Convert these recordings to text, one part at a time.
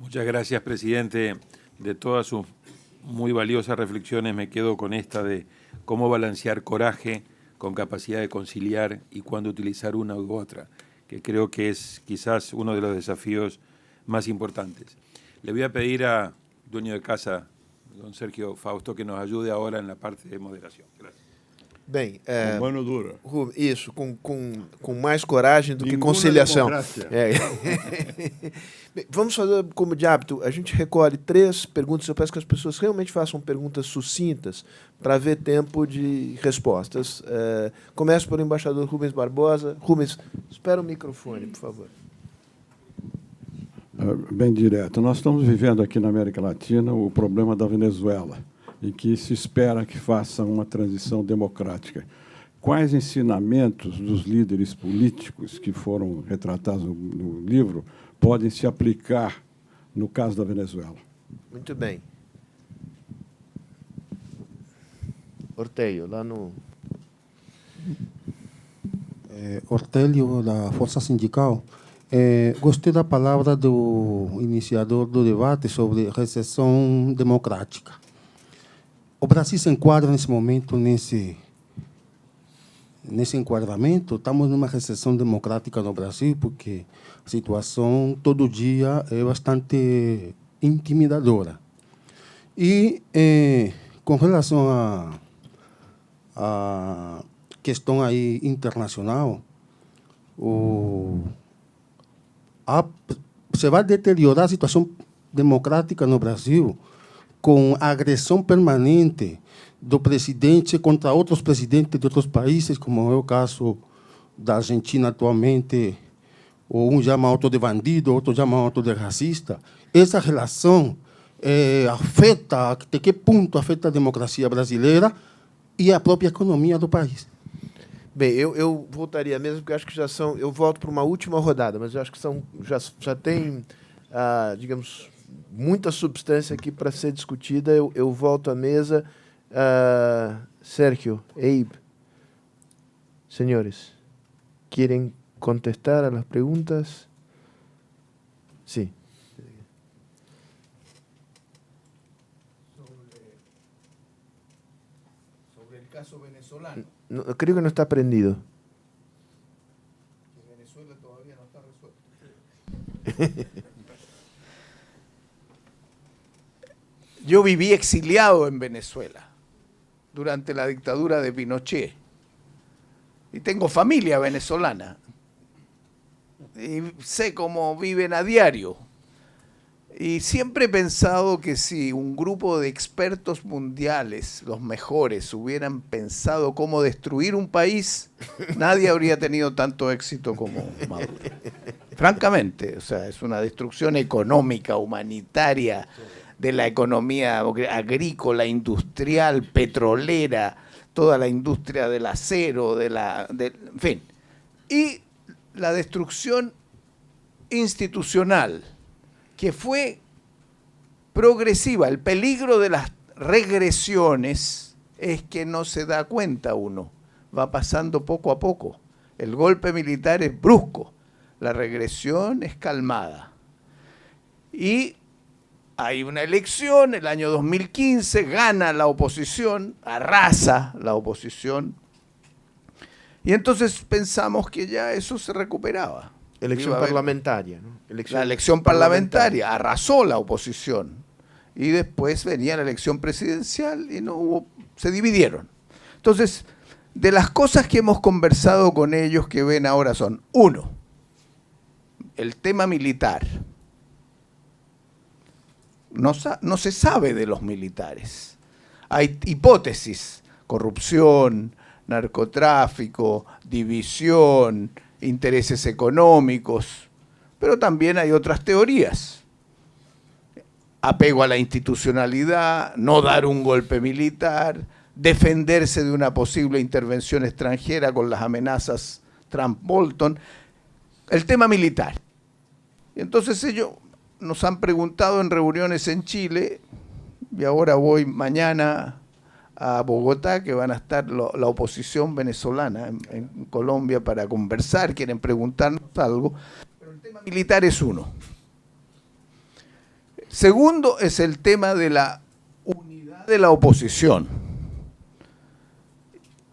Muchas gracias, presidente. De todas sus muy valiosas reflexiones me quedo con esta de cómo balancear coraje con capacidad de conciliar y cuándo utilizar una u otra, que creo que es quizás uno de los desafíos más importantes. Le voy a pedir a dueño de casa, don Sergio Fausto, que nos ayude ahora en la parte de moderación. Gracias. Bem, Com mano dura. Isso, com mais coragem do que Ninguna conciliação. democracia. Bem, vamos fazer como de hábito. A gente recolhe 3 perguntas. Eu peço que as pessoas realmente façam perguntas sucintas para haver tempo de respostas. Começo pelo embaixador Rubens Barbosa. Rubens, espera o microfone, por favor. Bem direto. Nós estamos vivendo aqui na América Latina o problema da Venezuela, em que se espera que faça uma transição democrática. Quais ensinamentos dos líderes políticos que foram retratados no livro podem se aplicar no caso da Venezuela? Muito bem. Orteio, lá no... Ortélio, da Força Sindical. Gostei da palavra do iniciador do debate sobre recessão democrática. O Brasil se enquadra nesse momento, nesse enquadramento. Estamos numa recessão democrática no Brasil, porque a situação, todo dia, é bastante intimidadora. E, com relação à questão aí internacional, se vai deteriorar a situação democrática no Brasil com a agressão permanente do presidente contra outros presidentes de outros países, como é o caso da Argentina atualmente, ou um chama outro de bandido, outro chama outro de racista. Essa relação afeta, até que ponto afeta a democracia brasileira e a própria economia do país? Bem, eu voltaria mesmo, porque eu acho que já são... Eu volto para uma última rodada, mas eu acho que já tem, digamos, muita substância aqui para ser discutida. Eu volto à mesa. Sergio, Abe, senhores, ¿quieren contestar a las preguntas? Sí. Sobre el caso venezolano. No, creo que no está prendido. En Venezuela todavía no está resuelto. Yo viví exiliado en Venezuela durante la dictadura de Pinochet y tengo familia venezolana y sé cómo viven a diario. Y siempre he pensado que si un grupo de expertos mundiales, los mejores, hubieran pensado cómo destruir un país, nadie habría tenido tanto éxito como Maduro. Francamente, o sea, es una destrucción económica, humanitaria, de la economía agrícola, industrial, petrolera, toda la industria del acero, en fin. Y la destrucción institucional, que fue progresiva. El peligro de las regresiones es que no se da cuenta uno, va pasando poco a poco. El golpe militar es brusco, la regresión es calmada. Y hay una elección, el año 2015, gana la oposición, arrasa la oposición, y entonces pensamos que ya eso se recuperaba. Elección parlamentaria, ¿no? La elección parlamentaria arrasó la oposición y después venía la elección presidencial y no hubo, se dividieron. Entonces, de las cosas que hemos conversado con ellos que ven ahora son, 1, el tema militar. No se sabe de los militares. Hay hipótesis, corrupción, narcotráfico, división, intereses económicos, pero también hay otras teorías. Apego a la institucionalidad, no dar un golpe militar, defenderse de una posible intervención extranjera con las amenazas Trump-Bolton, el tema militar. Y entonces ellos nos han preguntado en reuniones en Chile, y ahora voy mañana a Bogotá, que van a estar la oposición venezolana en Colombia para conversar, quieren preguntarnos algo, pero el tema militar es uno. Segundo es el tema de la unidad de la oposición.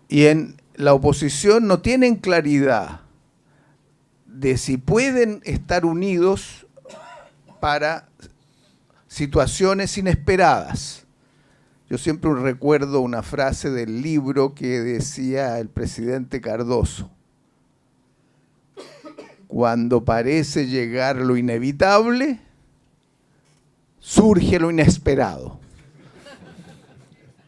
Y en la oposición no tienen claridad de si pueden estar unidos para situaciones inesperadas. Yo siempre recuerdo una frase del libro que decía el presidente Cardoso: cuando parece llegar lo inevitable, surge lo inesperado.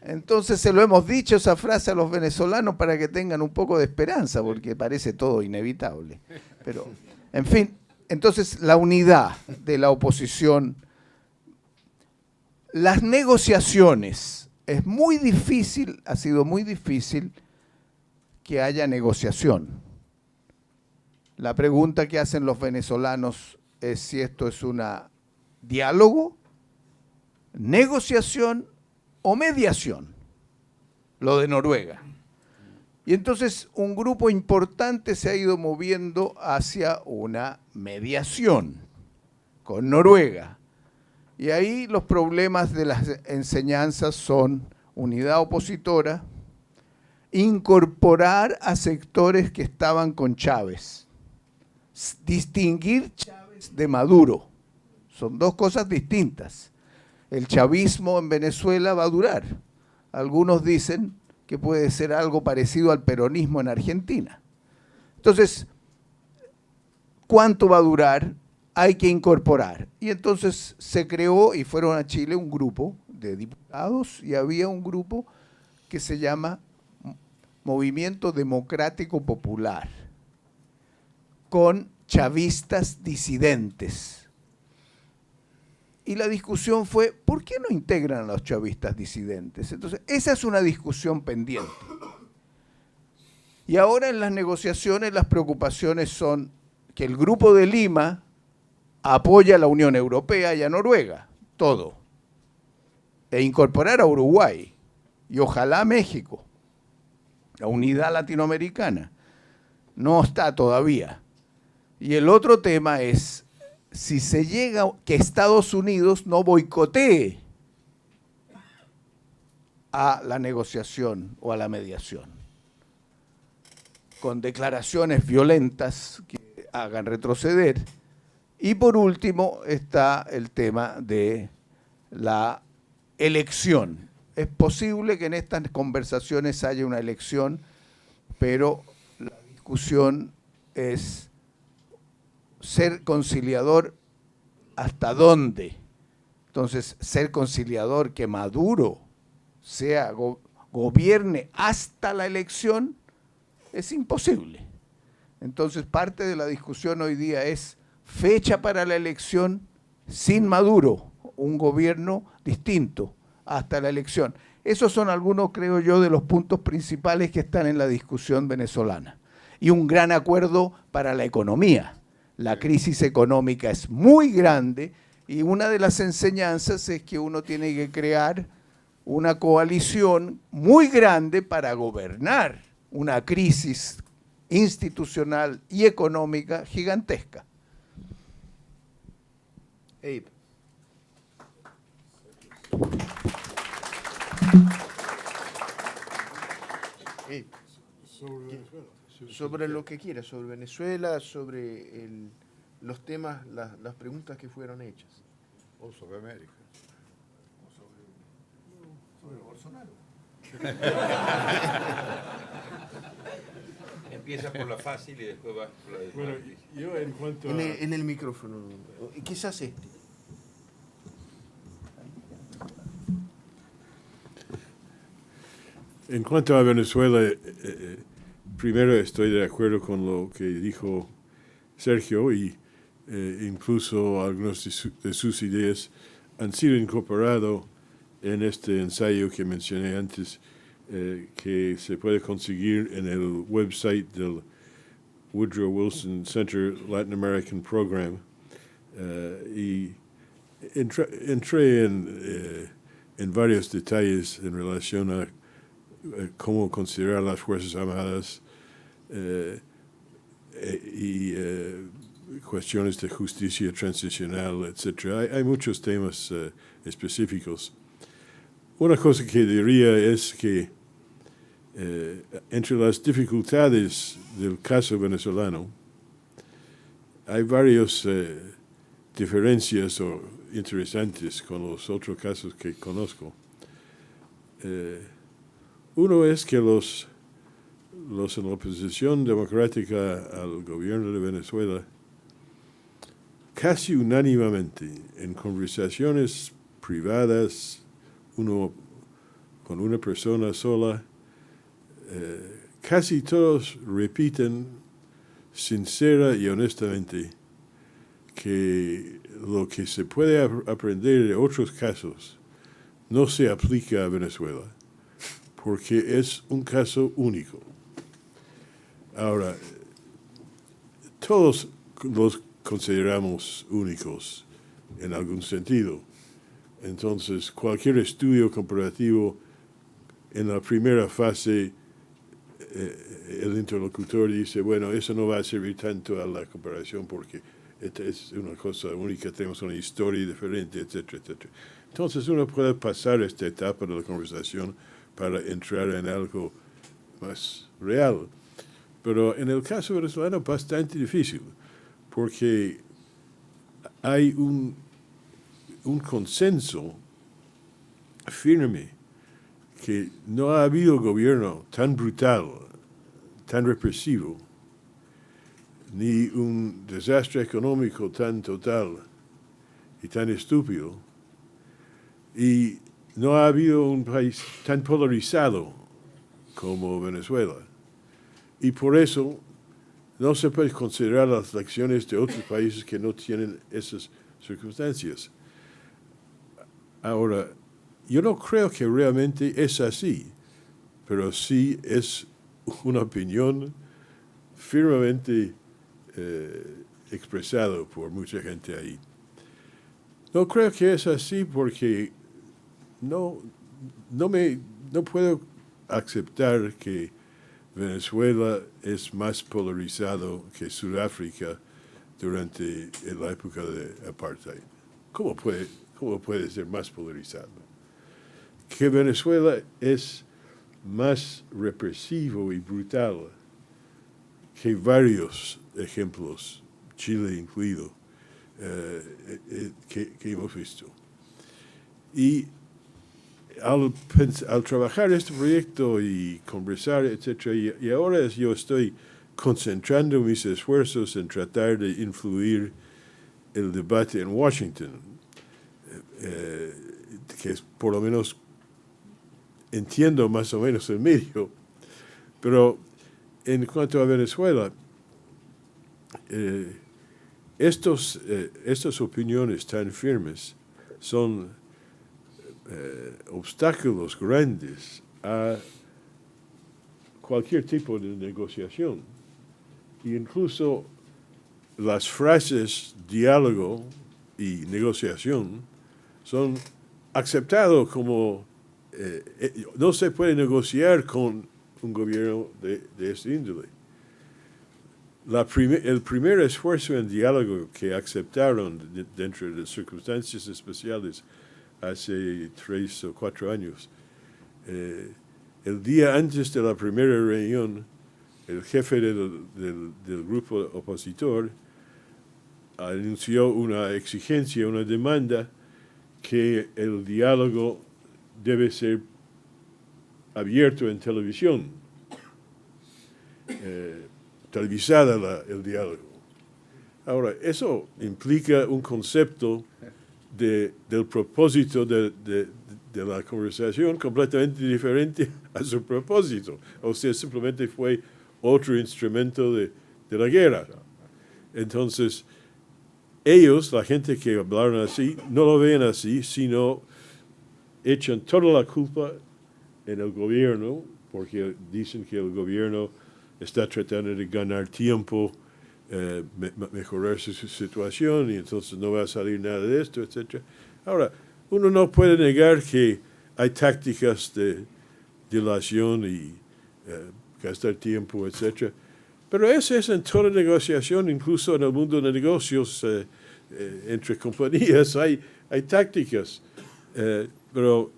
Entonces se lo hemos dicho esa frase a los venezolanos para que tengan un poco de esperanza, porque parece todo inevitable. Pero, en fin, entonces la unidad de la oposición, las negociaciones, es muy difícil, ha sido muy difícil que haya negociación. La pregunta que hacen los venezolanos es si esto es un diálogo, negociación o mediación, lo de Noruega. Y entonces un grupo importante se ha ido moviendo hacia una mediación con Noruega. Y ahí los problemas de las enseñanzas son unidad opositora, incorporar a sectores que estaban con Chávez, distinguir Chávez de Maduro. Son dos cosas distintas. El chavismo en Venezuela va a durar. Algunos dicen que puede ser algo parecido al peronismo en Argentina. Entonces, ¿cuánto va a durar? Hay que incorporar. Y entonces se creó, y fueron a Chile, un grupo de diputados, y había un grupo que se llama Movimiento Democrático Popular, con chavistas disidentes. Y la discusión fue, ¿por qué no integran a los chavistas disidentes? Entonces, esa es una discusión pendiente. Y ahora en las negociaciones las preocupaciones son que el Grupo de Lima apoya a la Unión Europea y a Noruega, todo, e incorporar a Uruguay y ojalá a México, la unidad latinoamericana. No está todavía. Y el otro tema es si se llega que Estados Unidos no boicotee a la negociación o a la mediación, con declaraciones violentas que hagan retroceder. Y por último está el tema de la elección. Es posible que en estas conversaciones haya una elección, pero la discusión es ser conciliador hasta dónde. Entonces, ser conciliador que Maduro gobierne hasta la elección es imposible. Entonces, parte de la discusión hoy día es fecha para la elección sin Maduro, un gobierno distinto hasta la elección. Esos son algunos, creo yo, de los puntos principales que están en la discusión venezolana. Y un gran acuerdo para la economía. La crisis económica es muy grande y una de las enseñanzas es que uno tiene que crear una coalición muy grande para gobernar una crisis institucional y económica gigantesca. Abe. Abe. Sobre lo que quiera, sobre Venezuela, sobre los temas, las preguntas que fueron hechas. O sobre América. Sobre Bolsonaro. Empieza por la fácil y después va por la difícil. Bueno, yo en cuanto En el micrófono, quizás este. En cuanto a Venezuela, primero estoy de acuerdo con lo que dijo Sergio y incluso algunas de sus ideas han sido incorporadas en este ensayo que mencioné antes, que se puede conseguir en el website del Woodrow Wilson Center Latin American Program. Y entré en varios detalles en relación a cómo considerar las Fuerzas Armadas y cuestiones de justicia transicional, etc. Hay muchos temas específicos. Una cosa que diría es que entre las dificultades del caso venezolano hay varias diferencias interesantes con los otros casos que conozco. Uno es que los en la oposición democrática al gobierno de Venezuela casi unánimemente en conversaciones privadas, uno con una persona sola, casi todos repiten sincera y honestamente que lo que se puede aprender de otros casos no se aplica a Venezuela, porque es un caso único. Ahora, todos los consideramos únicos en algún sentido. Entonces, cualquier estudio comparativo en la primera fase, el interlocutor dice, bueno, eso no va a servir tanto a la comparación porque esta es una cosa única, tenemos una historia diferente, etcétera, etcétera. Entonces, uno puede pasar esta etapa de la conversación para entrar en algo más real. Pero en el caso venezolano es bastante difícil, porque hay un consenso firme que no ha habido gobierno tan brutal, tan represivo, ni un desastre económico tan total y tan estúpido, y no ha habido un país tan polarizado como Venezuela. Y por eso no se puede considerar las lecciones de otros países que no tienen esas circunstancias. Ahora, yo no creo que realmente es así, pero sí es una opinión firmemente expresada por mucha gente ahí. No creo que es así porque no puedo aceptar que Venezuela es más polarizado que Sudáfrica durante la época de apartheid. ¿Cómo puede ser más polarizado? Que Venezuela es más represivo y brutal que varios ejemplos, Chile incluido, que hemos visto. Y al trabajar este proyecto y conversar, etc., y ahora yo estoy concentrando mis esfuerzos en tratar de influir el debate en Washington, que es por lo menos entiendo más o menos el medio. Pero en cuanto a Venezuela, estas opiniones tan firmes son obstáculos grandes a cualquier tipo de negociación. E incluso las frases diálogo y negociación son aceptados como no se puede negociar con un gobierno de este índole. El primer esfuerzo en diálogo que aceptaron dentro de circunstancias especiales hace 3 o 4 años. El día antes de la primera reunión, el jefe del grupo opositor anunció una exigencia, una demanda, que el diálogo debe ser abierto en televisión, televisada el diálogo. Ahora, eso implica un concepto del propósito de la conversación completamente diferente a su propósito. O sea, simplemente fue otro instrumento de la guerra. Entonces, ellos, la gente que hablaron así, no lo ven así, sino echan toda la culpa en el gobierno, porque dicen que el gobierno está tratando de ganar tiempo, mejorar su situación, y entonces no va a salir nada de esto, etc. Ahora, uno no puede negar que hay tácticas de dilación y gastar tiempo, etc. Pero eso es en toda negociación, incluso en el mundo de negocios, entre compañías, hay tácticas. Pero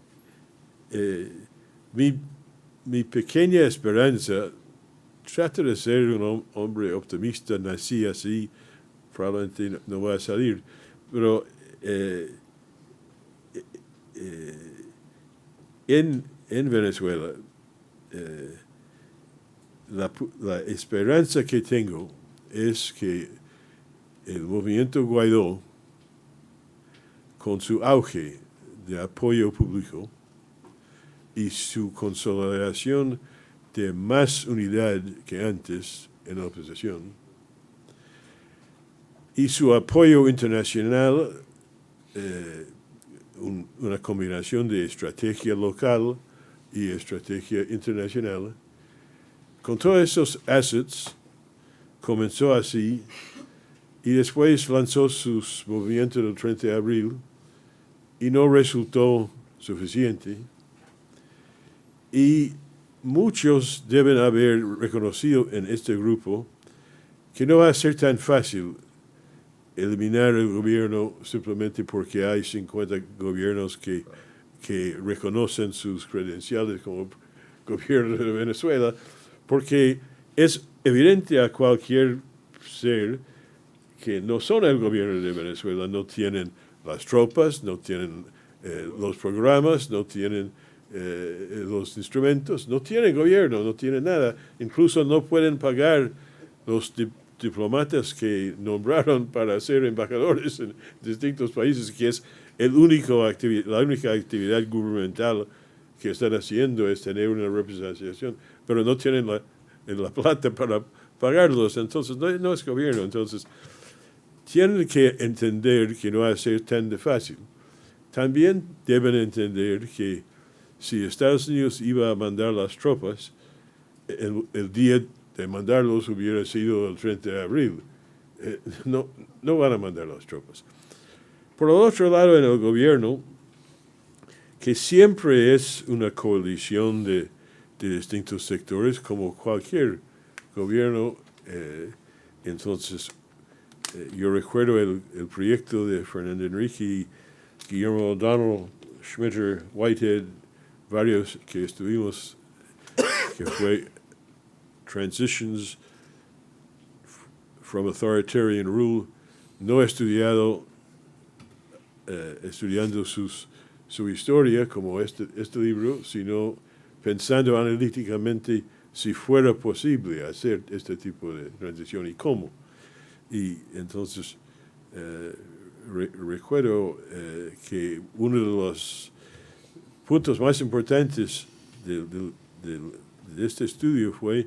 mi pequeña esperanza, trato de ser un hombre optimista, nací así, probablemente no va a salir, pero en Venezuela, la esperanza que tengo es que el movimiento Guaidó, con su auge de apoyo público y su consolidación de más unidad que antes en la oposición, y su apoyo internacional, una combinación de estrategia local y estrategia internacional, con todos esos assets, comenzó así y después lanzó sus movimientos del 30 de abril y no resultó suficiente. Y muchos deben haber reconocido en este grupo que no va a ser tan fácil eliminar el gobierno simplemente porque hay 50 gobiernos que reconocen sus credenciales como gobierno de Venezuela, porque es evidente a cualquier ser que no son el gobierno de Venezuela, no tienen las tropas, no tienen los programas, no tienen los instrumentos, no tienen gobierno, no tienen nada, incluso no pueden pagar los diplomatas que nombraron para ser embajadores en distintos países, que es la única actividad gubernamental que están haciendo es tener una representación, pero no tienen la plata para pagarlos, entonces no es gobierno. Entonces tienen que entender que no va a ser tan de fácil. También deben entender que si Estados Unidos iba a mandar las tropas, el día de mandarlos hubiera sido el 30 de abril. No van a mandar las tropas. Por el otro lado, en el gobierno, que siempre es una coalición de distintos sectores, como cualquier gobierno, entonces yo recuerdo el proyecto de Fernando Henrique, Guillermo O'Donnell, Schmitter, Whitehead, varios que estuvimos, que fue Transitions from Authoritarian Rule, no he estudiando su historia como este libro, sino pensando analíticamente si fuera posible hacer este tipo de transición y cómo. Y entonces recuerdo que uno de los puntos más importantes de este estudio fue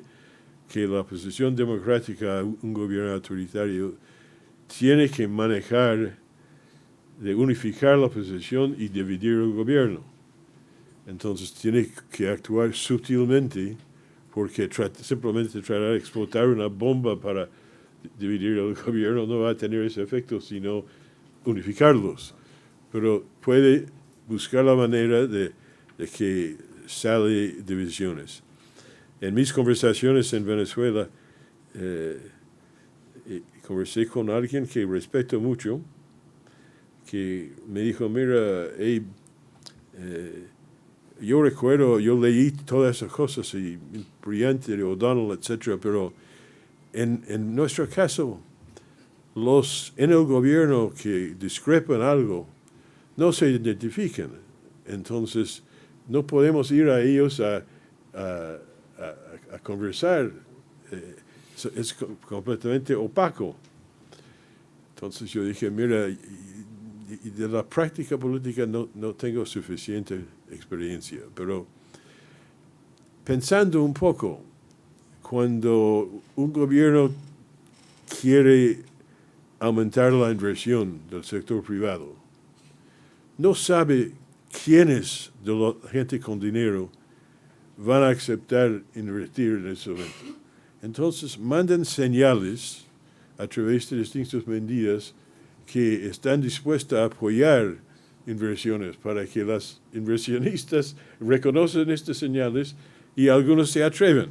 que la oposición democrática a un gobierno autoritario tiene que manejar de unificar la oposición y dividir el gobierno. Entonces tiene que actuar sutilmente, porque simplemente tratar de explotar una bomba para dividir el gobierno no va a tener ese efecto, sino unificarlos. Pero puede buscar la manera de que sale divisiones. En mis conversaciones en Venezuela, conversé con alguien que respeto mucho, que me dijo, mira, Abe, yo recuerdo, yo leí todas esas cosas, y brillante de O'Donnell, etc., pero en nuestro caso, los en el gobierno que discrepan algo no se identifican. Entonces, no podemos ir a ellos a conversar. Es completamente opaco. Entonces yo dije, mira, y de la práctica política no tengo suficiente experiencia, pero pensando un poco, cuando un gobierno quiere aumentar la inversión del sector privado, no sabe quiénes de la gente con dinero van a aceptar invertir en ese momento. Entonces mandan señales a través de distintas medidas que están dispuestas a apoyar inversiones para que los inversionistas reconocen estas señales y algunos se atreven.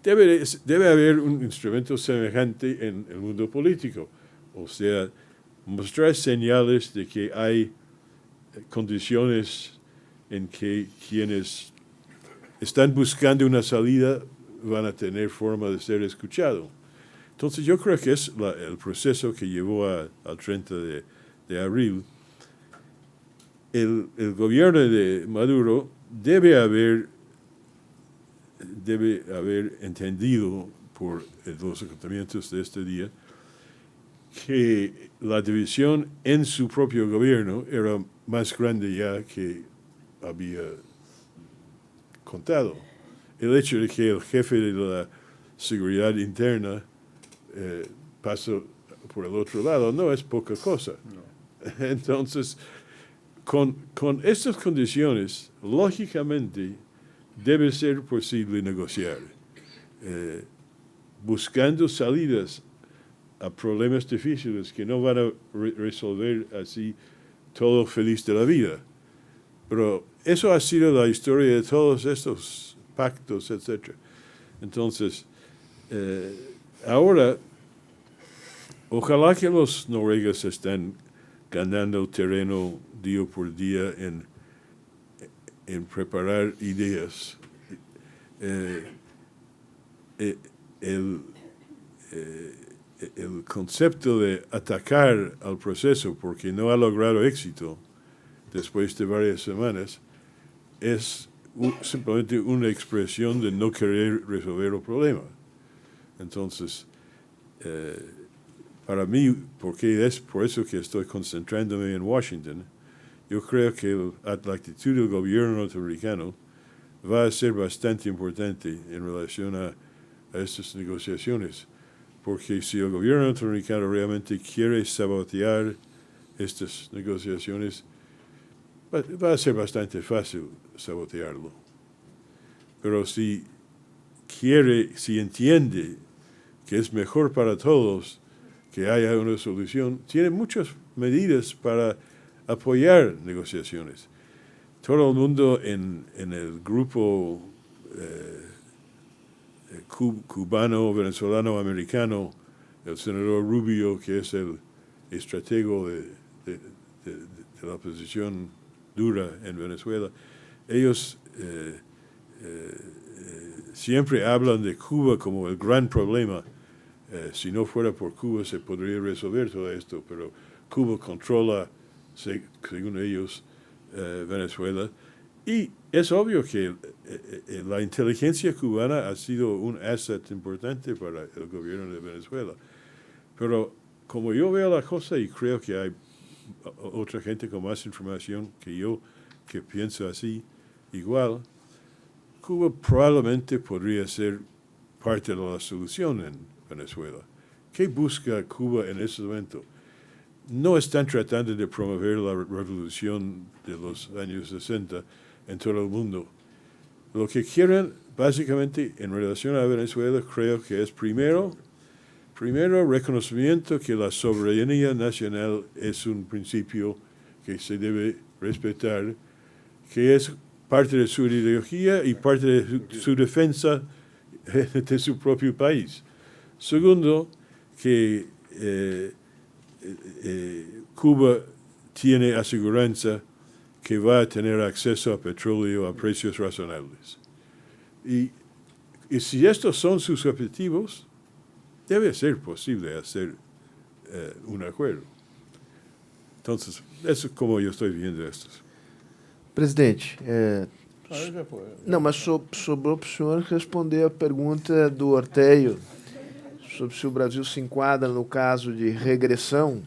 debe haber un instrumento semejante en el mundo político, o sea, mostrar señales de que hay condiciones en que quienes están buscando una salida van a tener forma de ser escuchados. Entonces yo creo que es el proceso que llevó al 30 de abril. El gobierno de Maduro debe haber entendido por los acontecimientos de este día que la división en su propio gobierno era más grande ya que había contado. El hecho de que el jefe de la seguridad interna pasó por el otro lado no es poca cosa. No. Entonces, con estas condiciones, lógicamente, debe ser posible negociar, buscando salidas a problemas difíciles que no van a resolver así todo feliz de la vida. Pero eso ha sido la historia de todos estos pactos, etc. Entonces, ahora, ojalá que los noruegas estén ganando terreno día por día en preparar ideas. El concepto de atacar al proceso porque no ha logrado éxito después de varias semanas es simplemente una expresión de no querer resolver el problema. Entonces, para mí, porque es por eso que estoy concentrándome en Washington, yo creo que la actitud del gobierno norteamericano va a ser bastante importante en relación a estas negociaciones, porque si el gobierno norteamericano realmente quiere sabotear estas negociaciones, va a ser bastante fácil sabotearlo. Pero si entiende que es mejor para todos que haya una solución, tiene muchas medidas para apoyar negociaciones. Todo el mundo en el grupo cubano, venezolano, americano, el senador Rubio, que es el estratego de la oposición dura en Venezuela, ellos siempre hablan de Cuba como el gran problema. Si no fuera por Cuba se podría resolver todo esto, pero Cuba controla, según ellos, Venezuela. Y es obvio que la inteligencia cubana ha sido un asset importante para el gobierno de Venezuela. Pero como yo veo la cosa, y creo que hay otra gente con más información que yo que piensa así, igual, Cuba probablemente podría ser parte de la solución en Venezuela. ¿Qué busca Cuba en ese momento? No están tratando de promover la revolución de los años 60 en todo el mundo. Lo que quieren, básicamente, en relación a Venezuela, creo que es primero reconocimiento que la soberanía nacional es un principio que se debe respetar, que es parte de su ideología y parte de su defensa de su propio país. Segundo, que Cuba tiene aseguranza que va a tener acceso a petróleo a precios razonables. Y si estos son sus objetivos, debe ser posible hacer un acuerdo. Entonces, eso es como yo estoy viendo esto. Presidente, não, mas sobrou para o senhor responder a pergunta do Orteio sobre se o Brasil se enquadra no caso de regressão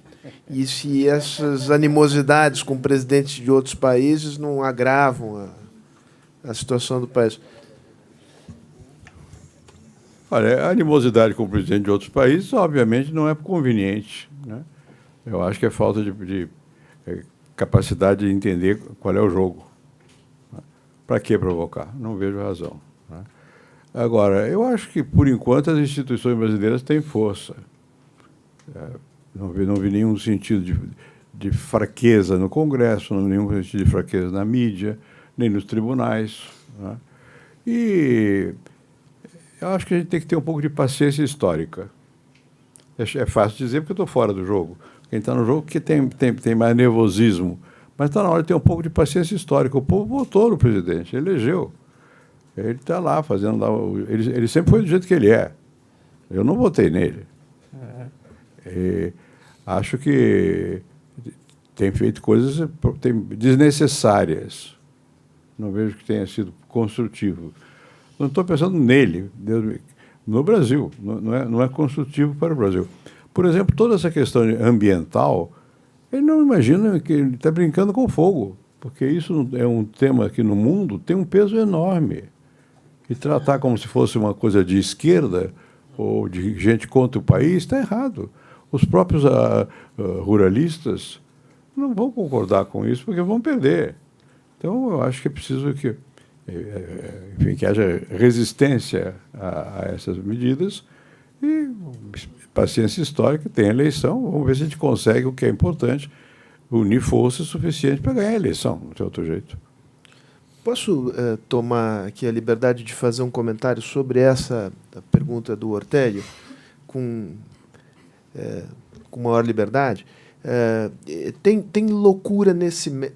e se essas animosidades com presidentes de outros países não agravam a situação do país. Olha, a animosidade com o presidente de outros países, obviamente, não é conveniente, né? Eu acho que é falta de capacidade de entender qual é o jogo. Para que provocar? Não vejo razão, né? Agora, eu acho que, por enquanto, as instituições brasileiras têm força. Não vi nenhum sentido de fraqueza no Congresso, não vi nenhum sentido de fraqueza na mídia, nem nos tribunais, né? E Eu acho que a gente tem que ter um pouco de paciência histórica. É fácil dizer porque eu estou fora do jogo. Quem está no jogo que tem mais nervosismo. Mas está na hora de ter um pouco de paciência histórica. O povo votou no presidente, elegeu. Ele está lá fazendo... Ele sempre foi do jeito que ele é. Eu não votei nele. Acho que tem feito coisas desnecessárias. Não vejo que tenha sido construtivo. Não estou pensando nele, no Brasil. Não é construtivo para o Brasil. Por exemplo, toda essa questão ambiental, ele não imagina que ele está brincando com fogo, porque isso é um tema que no mundo tem um peso enorme. E tratar como se fosse uma coisa de esquerda ou de gente contra o país está errado. Os próprios ruralistas não vão concordar com isso porque vão perder. Então, eu acho que é preciso que, enfim, que haja resistência a essas medidas e paciência histórica, tem eleição, vamos ver se a gente consegue o que é importante, unir forças suficientes para ganhar a eleição, não tem outro jeito. Posso tomar aqui a liberdade de fazer um comentário sobre essa pergunta do Ortélio com maior liberdade? Tem loucura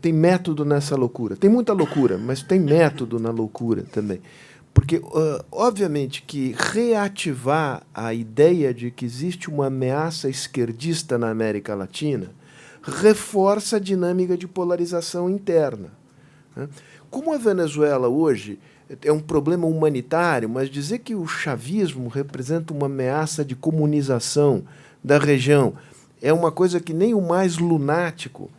tem método nessa loucura. Tem muita loucura, mas tem método na loucura também. Porque, obviamente, que reativar a ideia de que existe uma ameaça esquerdista na América Latina reforça a dinâmica de polarização interna, né? Como a Venezuela hoje é um problema humanitário, mas dizer que o chavismo representa uma ameaça de comunização da região é uma coisa que nem o mais lunático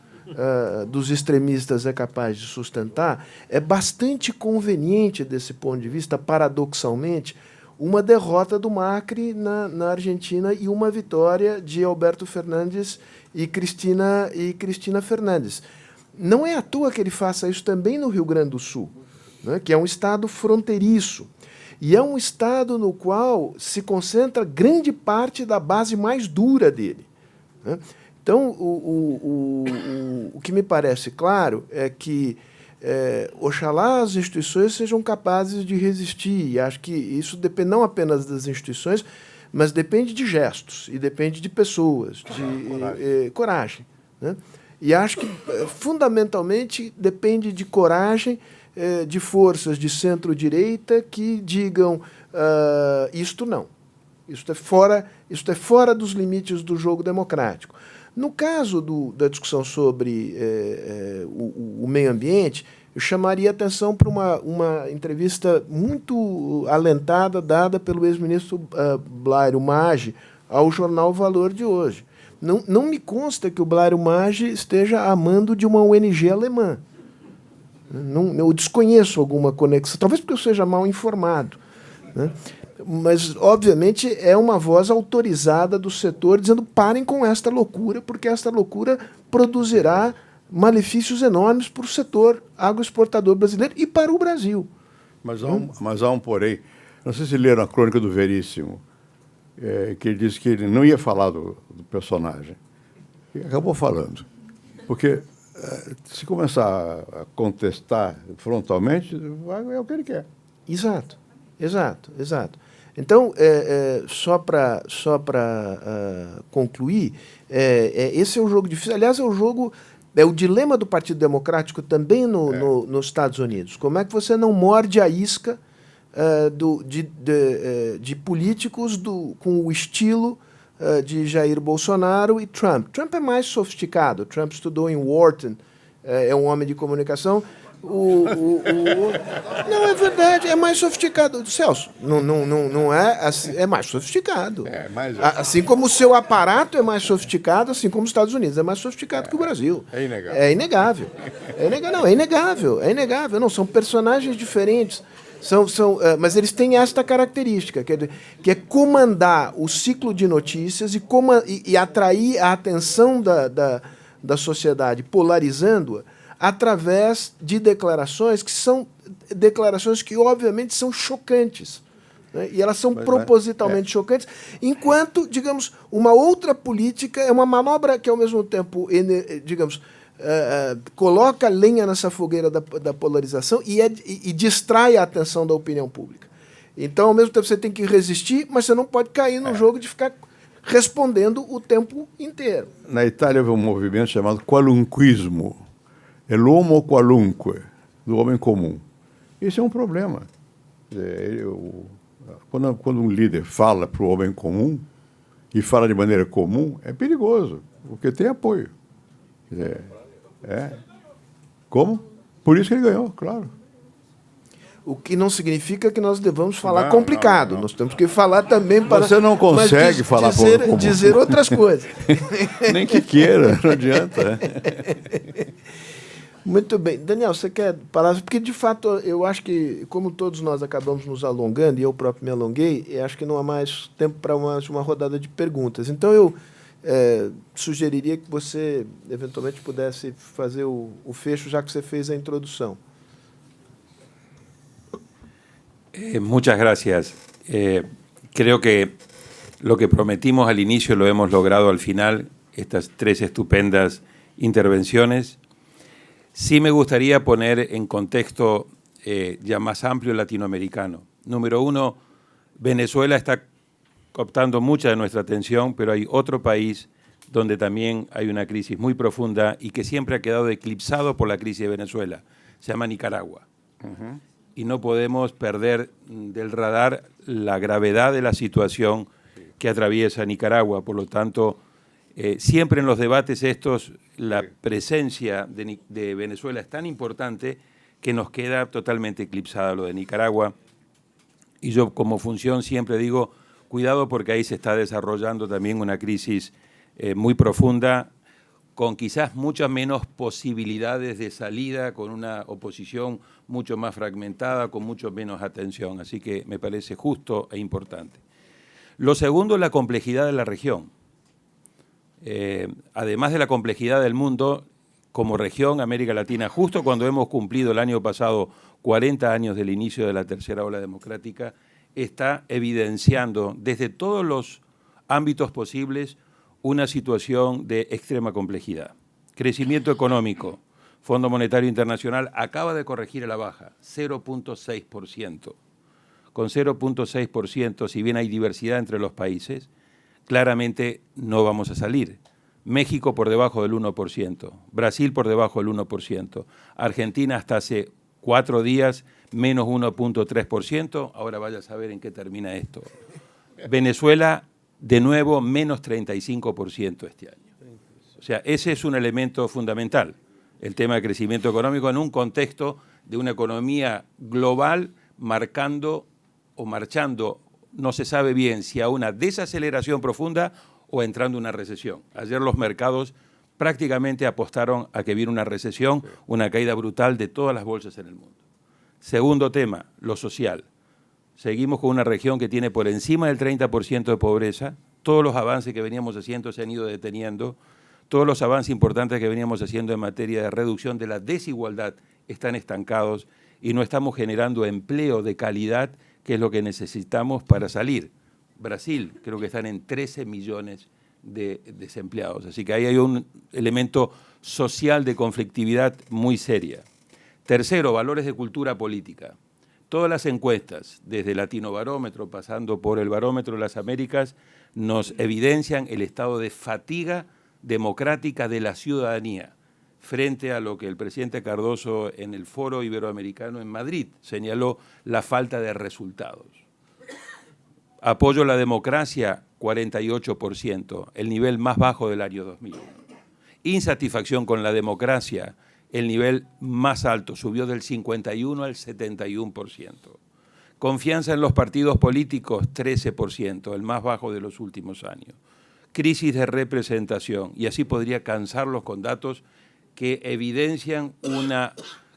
dos extremistas é capaz de sustentar, é bastante conveniente desse ponto de vista, paradoxalmente, uma derrota do Macri na Argentina e uma vitória de Alberto Fernandes e Cristina Fernandes. Não é à toa que ele faça isso também no Rio Grande do Sul, né, que é um estado fronteiriço. E é um estado no qual se concentra grande parte da base mais dura dele, né? Então, o que me parece claro é que oxalá as instituições sejam capazes de resistir. E acho que isso depende não apenas das instituições, mas depende de gestos e depende de pessoas, de coragem, né? E acho que, fundamentalmente, depende de coragem de forças de centro-direita que digam isto não. Isto é fora dos limites do jogo democrático. No caso da discussão sobre o meio ambiente, eu chamaria a atenção para uma entrevista muito alentada dada pelo ex-ministro Blairo Maggi ao jornal Valor de hoje. Não me consta que o Blairo Maggi esteja a mando de uma ONG alemã. Eu desconheço alguma conexão, talvez porque eu seja mal informado, né? Mas, obviamente, é uma voz autorizada do setor dizendo parem com esta loucura, porque esta loucura produzirá malefícios enormes para o setor agroexportador brasileiro e para o Brasil. Mas há um porém. Não sei se leram a crônica do Veríssimo, que ele disse que ele não ia falar do personagem. E acabou falando. Porque se começar a contestar frontalmente, é o que ele quer. Exato. Então, só para concluir, esse é um jogo difícil. Aliás, é o dilema do Partido Democrático também nos Estados Unidos. Como é que você não morde a isca de políticos com o estilo de Jair Bolsonaro e Trump? Trump é mais sofisticado. Trump estudou em Wharton, é um homem de comunicação. Não, é verdade, é mais sofisticado. Celso, não é assim, é mais sofisticado. Assim como o seu aparato é mais sofisticado, assim como os Estados Unidos é mais sofisticado que o Brasil. É inegável. É inegável. Não, são personagens diferentes. Mas eles têm esta característica, que é comandar o ciclo de notícias e atrair a atenção da sociedade, polarizando-a, através de declarações que obviamente são chocantes, né? E elas são propositalmente chocantes, enquanto, digamos, uma outra política é uma manobra que, ao mesmo tempo, digamos, coloca lenha nessa fogueira da polarização e distrai a atenção da opinião pública. Então, ao mesmo tempo, você tem que resistir, mas você não pode cair no jogo de ficar respondendo o tempo inteiro. Na Itália houve um movimento chamado qualunquismo, é l'homo qualunque, do homem comum. Isso é um problema. Quando um líder fala para o homem comum, e fala de maneira comum, é perigoso, porque tem apoio. Como? Por isso que ele ganhou, claro. O que não significa que nós devamos falar complicado. Não. Nós temos que falar também para... Você não consegue falar dizer outras coisas. Nem que queira, não adianta. Muito bem. Daniel, você quer parar? Porque, de fato, eu acho que, como todos nós acabamos nos alongando, e eu próprio me alonguei, eu acho que não há mais tempo para uma rodada de perguntas. Então, eu sugeriria que você, eventualmente, pudesse fazer o fecho, já que você fez a introdução. Muchas gracias. Creo que lo que prometimos al inicio lo hemos logrado al final, estas 3 estupendas intervenciones. Sí me gustaría poner en contexto ya más amplio latinoamericano. Número 1, Venezuela está captando mucha de nuestra atención, pero hay otro país donde también hay una crisis muy profunda y que siempre ha quedado eclipsado por la crisis de Venezuela. Se llama Nicaragua. Y no podemos perder del radar la gravedad de la situación que atraviesa Nicaragua. Por lo tanto, siempre en los debates estos, la presencia de Venezuela es tan importante que nos queda totalmente eclipsada lo de Nicaragua. Y yo como función siempre digo, cuidado porque ahí se está desarrollando también una crisis muy profunda, con quizás muchas menos posibilidades de salida, con una oposición mucho más fragmentada, con mucho menos atención. Así que me parece justo e importante. Lo segundo es la complejidad de la región. Además de la complejidad del mundo, como región, América Latina, justo cuando hemos cumplido el año pasado 40 años del inicio de la tercera ola democrática, está evidenciando desde todos los ámbitos posibles una situación de extrema complejidad. Crecimiento económico. Fondo Monetario Internacional acaba de corregir a la baja, 0.6%. Con 0.6%, si bien hay diversidad entre los países, claramente no vamos a salir. México por debajo del 1%, Brasil por debajo del 1%, Argentina hasta hace 4 días menos 1.3%, ahora vaya a saber en qué termina esto. Venezuela, de nuevo, menos 35% este año. O sea, ese es un elemento fundamental, el tema de crecimiento económico en un contexto de una economía global marcando o marchando, no se sabe bien si a una desaceleración profunda o entrando en una recesión. Ayer los mercados prácticamente apostaron a que viene una recesión, una caída brutal de todas las bolsas en el mundo. Segundo tema, lo social. Seguimos con una región que tiene por encima del 30% de pobreza. Todos los avances que veníamos haciendo se han ido deteniendo. Todos los avances importantes que veníamos haciendo en materia de reducción de la desigualdad están estancados y no estamos generando empleo de calidad, que es lo que necesitamos para salir. Brasil, creo que están en 13 millones de desempleados. Así que ahí hay un elemento social de conflictividad muy seria. Tercero, valores de cultura política. Todas las encuestas, desde Latino Barómetro, pasando por el Barómetro de las Américas, nos evidencian el estado de fatiga democrática de la ciudadanía frente a lo que el presidente Cardoso en el Foro Iberoamericano en Madrid señaló, la falta de resultados. Apoyo a la democracia, 48%, el nivel más bajo del año 2001. Insatisfacción con la democracia, el nivel más alto, subió del 51 al 71%. Confianza en los partidos políticos, 13%, el más bajo de los últimos años. Crisis de representación, y así podría cansarlos con datos que evidencian un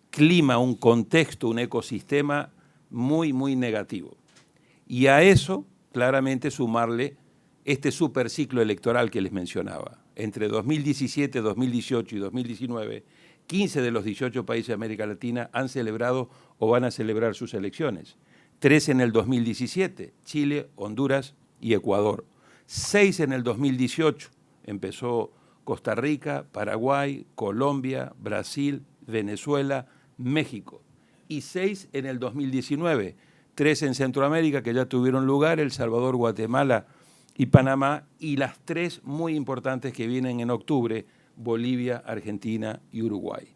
clima, un contexto, un ecosistema muy, muy negativo. Y a eso, claramente, sumarle este superciclo electoral que les mencionaba. Entre 2017, 2018 y 2019, 15 de los 18 países de América Latina han celebrado o van a celebrar sus elecciones. 3 en el 2017, Chile, Honduras y Ecuador. 6 en el 2018, empezó Costa Rica, Paraguay, Colombia, Brasil, Venezuela, México. Y 6 en el 2019, 3 en Centroamérica que ya tuvieron lugar, El Salvador, Guatemala y Panamá, y las 3 muy importantes que vienen en octubre, Bolivia, Argentina y Uruguay.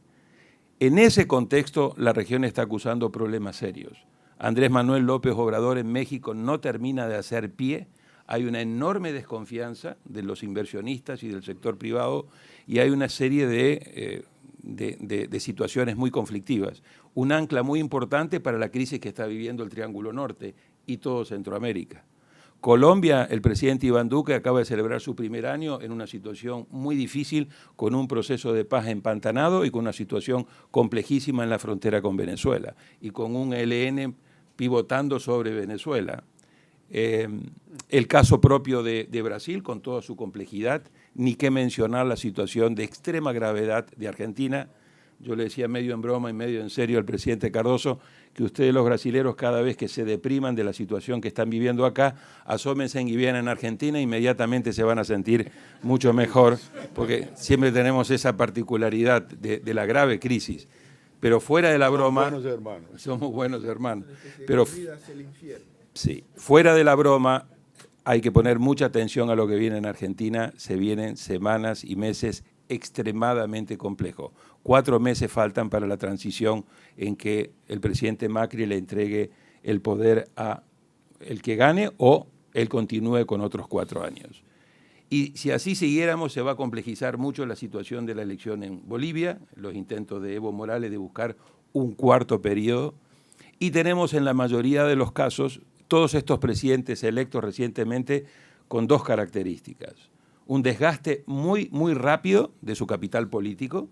En ese contexto, la región está acusando problemas serios. Andrés Manuel López Obrador en México no termina de hacer pie, hay una enorme desconfianza de los inversionistas y del sector privado, y hay una serie de situaciones muy conflictivas. Un ancla muy importante para la crisis que está viviendo el Triángulo Norte y todo Centroamérica. Colombia, el presidente Iván Duque acaba de celebrar su primer año en una situación muy difícil, con un proceso de paz empantanado y con una situación complejísima en la frontera con Venezuela, y con un ELN pivotando sobre Venezuela. El caso propio de Brasil, con toda su complejidad, ni qué mencionar la situación de extrema gravedad de Argentina. Yo le decía medio en broma y medio en serio al presidente Cardoso que ustedes los brasileros, cada vez que se depriman de la situación que están viviendo acá, asómense y vienen en Argentina, inmediatamente se van a sentir mucho mejor, porque siempre tenemos esa particularidad de la grave crisis. Pero fuera de la broma, Buenos hermanos. somos buenos hermanos. Pero sí, fuera de la broma, hay que poner mucha atención a lo que viene en Argentina. Se vienen semanas y meses extremadamente complejos. 4 meses faltan para la transición en que el presidente Macri le entregue el poder a el que gane o él continúe con otros 4 años. Y si así siguiéramos, se va a complejizar mucho la situación de la elección en Bolivia, los intentos de Evo Morales de buscar un 4º periodo, y tenemos en la mayoría de los casos todos estos presidentes electos recientemente con 2 características. Un desgaste muy rápido de su capital político.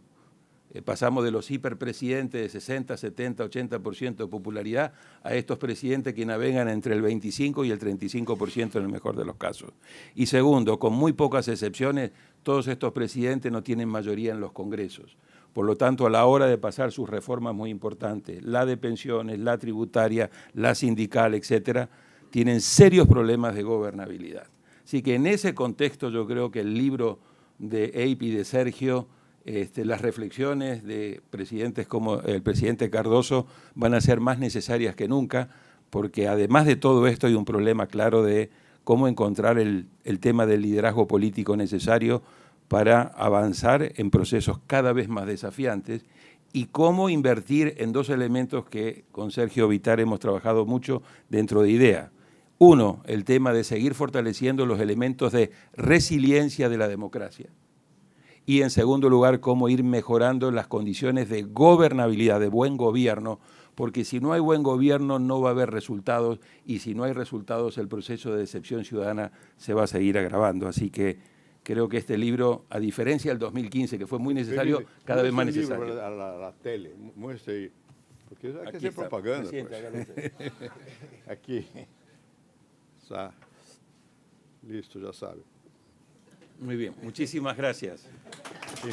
Pasamos de los hiperpresidentes de 60, 70, 80% de popularidad a estos presidentes que navegan entre el 25 y el 35% en el mejor de los casos. Y segundo, con muy pocas excepciones, todos estos presidentes no tienen mayoría en los congresos. Por lo tanto, a la hora de pasar sus reformas muy importantes, la de pensiones, la tributaria, la sindical, etcétera, tienen serios problemas de gobernabilidad. Así que en ese contexto yo creo que el libro de Eype y de Sergio, las reflexiones de presidentes como el presidente Cardoso van a ser más necesarias que nunca, porque además de todo esto hay un problema claro de cómo encontrar el tema del liderazgo político necesario para avanzar en procesos cada vez más desafiantes, y cómo invertir en 2 elementos que con Sergio Vitar hemos trabajado mucho dentro de IDEA. Uno, el tema de seguir fortaleciendo los elementos de resiliencia de la democracia. Y en segundo lugar, cómo ir mejorando las condiciones de gobernabilidad, de buen gobierno, porque si no hay buen gobierno no va a haber resultados, y si no hay resultados el proceso de decepción ciudadana se va a seguir agravando. Así que creo que este libro, a diferencia del 2015, que fue muy necesario, cada vez más necesario. A la tele, muestre ahí, porque hay que Aquí hacer está, propaganda. presidente, hágalo usted. Aquí. Está. Listo, ya sabe. Muy bien, muchísimas gracias. Sí.